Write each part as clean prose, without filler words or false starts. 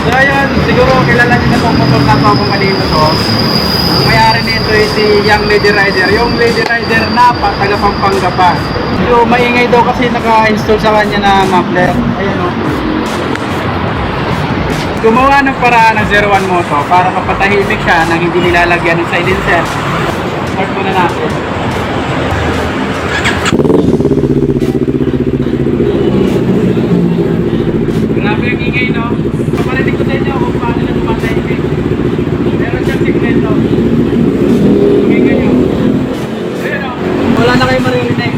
So ayun, siguro kilala niyo na itong motor na to kung malino to. Ang may-ari nito ay si Young Lady Rider. Yung Lady Rider na taga Pampanga pa. So maingay daw kasi naka-install sa kanya na muffler. Ayan o. Gumawa ng paraan ng 01 Moto para mapatahimik siya nang hindi nilalagyan ng silencer. Start muna natin. Grabe yung ingay, no? Paparinig ko sa inyo kung paano na tumatahimik. Meron siyang sikreto. Ingay nyo. Ayun, no? Wala na kayo maririnig.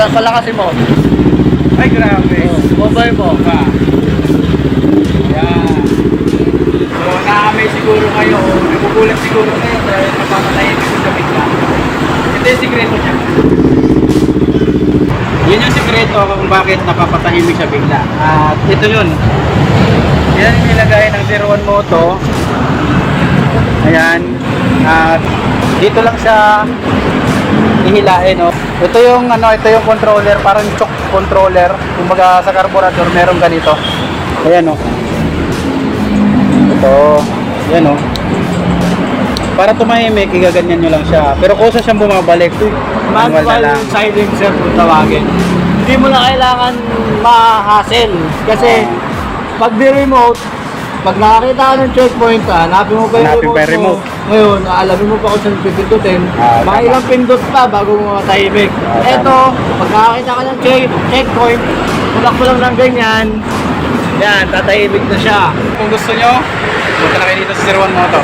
Palakasin mo. Ay, grabe. Bobay mo. Ayan. So, naaamay siguro kayo o nagugulat siguro kayo dahil napapatahimik ko sa bigla. Ito yung sikreto niya. Yun yung sikreto kung bakit napapatahimik siya bigla. At ito yun. Yan yung nilagay ng 01 Moto. Ayan. At dito lang siya ihilain, no? Ito yung ito yung controller, parang choke controller. Kumbaga sa carburetor meron ganito. Ayan, no. Ito, ayan, no. Para tumahimik, igaganyan nyo lang siya. Pero kusa siyang bumabalik. Manual na lang. Silencer kung tawagin. Hindi mo na kailangan ma-hassle. Kasi pag di-remote, pag nakakita ka ng checkpoint, hanapin mo pa yung remote mo. Ngayon, alamin mo pa kung saan pipindutin. Mga ilang pindot pa bago mo matahimik. Eto, pag nakakita ka ng checkpoint, tulak mo lang ng ganyan, yan, tatahimik na siya. Kung gusto nyo, punta na kayo dito sa 01 Moto.